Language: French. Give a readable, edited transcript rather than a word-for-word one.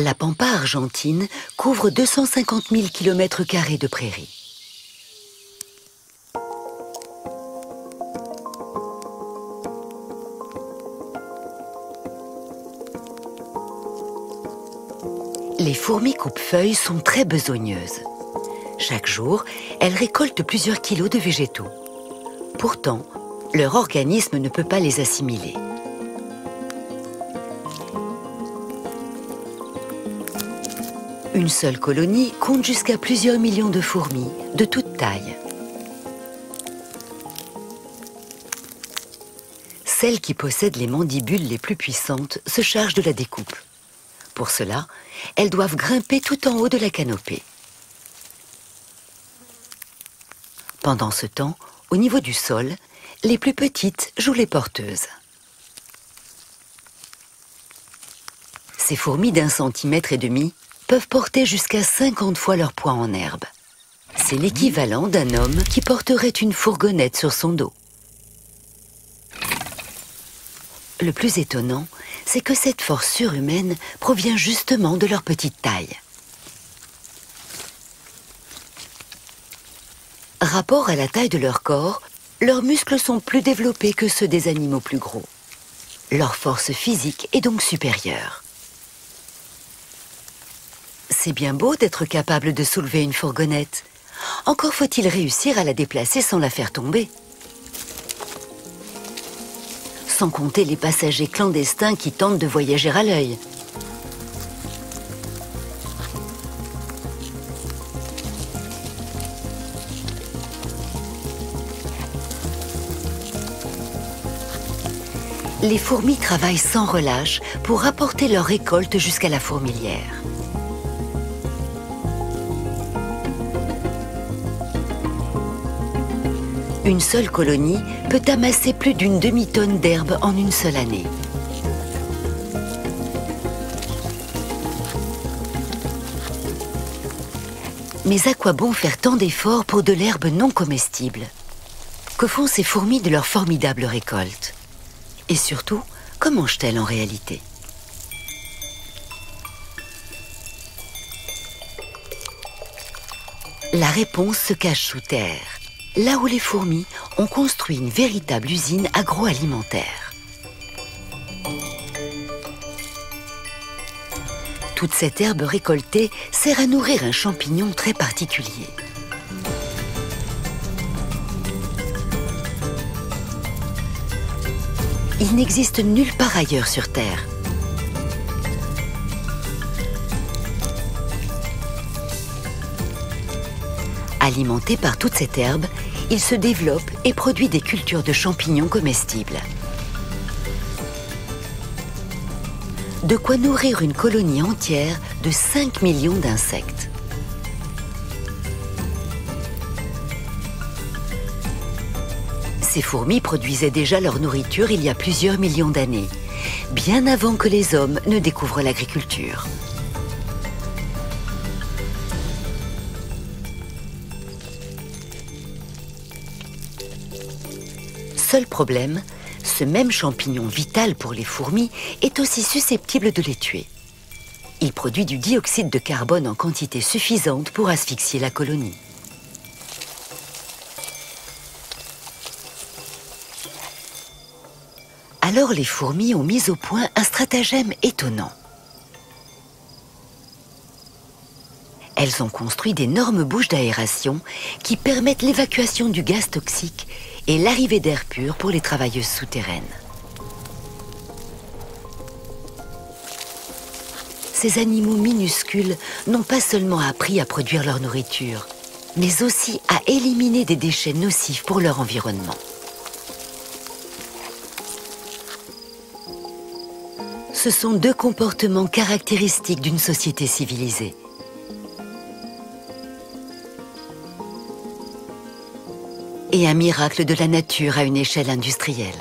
La pampa argentine couvre 250 000 km² de prairies. Les fourmis coupe-feuilles sont très besogneuses. Chaque jour, elles récoltent plusieurs kilos de végétaux. Pourtant, leur organisme ne peut pas les assimiler. Une seule colonie compte jusqu'à plusieurs millions de fourmis, de toute taille. Celles qui possèdent les mandibules les plus puissantes se chargent de la découpe. Pour cela, elles doivent grimper tout en haut de la canopée. Pendant ce temps, au niveau du sol, les plus petites jouent les porteuses. Ces fourmis d'1,5 cm peuvent porter jusqu'à 50 fois leur poids en herbe. C'est l'équivalent d'un homme qui porterait une fourgonnette sur son dos. Le plus étonnant, c'est que cette force surhumaine provient justement de leur petite taille. Rapport à la taille de leur corps, leurs muscles sont plus développés que ceux des animaux plus gros. Leur force physique est donc supérieure. C'est bien beau d'être capable de soulever une fourgonnette. Encore faut-il réussir à la déplacer sans la faire tomber. Sans compter les passagers clandestins qui tentent de voyager à l'œil. Les fourmis travaillent sans relâche pour apporter leur récolte jusqu'à la fourmilière. Une seule colonie peut amasser plus d'une demi-tonne d'herbe en une seule année. Mais à quoi bon faire tant d'efforts pour de l'herbe non comestible? Que font ces fourmis de leur formidable récolte? Et surtout, que mangent-elles en réalité? La réponse se cache sous terre, là où les fourmis ont construit une véritable usine agroalimentaire. Toute cette herbe récoltée sert à nourrir un champignon très particulier. Il n'existe nulle part ailleurs sur Terre. Alimenté par toute cette herbe, il se développe et produit des cultures de champignons comestibles. De quoi nourrir une colonie entière de 5 millions d'insectes. Ces fourmis produisaient déjà leur nourriture il y a plusieurs millions d'années, bien avant que les hommes ne découvrent l'agriculture. Seul problème, ce même champignon vital pour les fourmis est aussi susceptible de les tuer. Il produit du dioxyde de carbone en quantité suffisante pour asphyxier la colonie. Alors les fourmis ont mis au point un stratagème étonnant. Elles ont construit d'énormes bouches d'aération qui permettent l'évacuation du gaz toxique et l'arrivée d'air pur pour les travailleuses souterraines. Ces animaux minuscules n'ont pas seulement appris à produire leur nourriture, mais aussi à éliminer des déchets nocifs pour leur environnement. Ce sont deux comportements caractéristiques d'une société civilisée. Et un miracle de la nature à une échelle industrielle.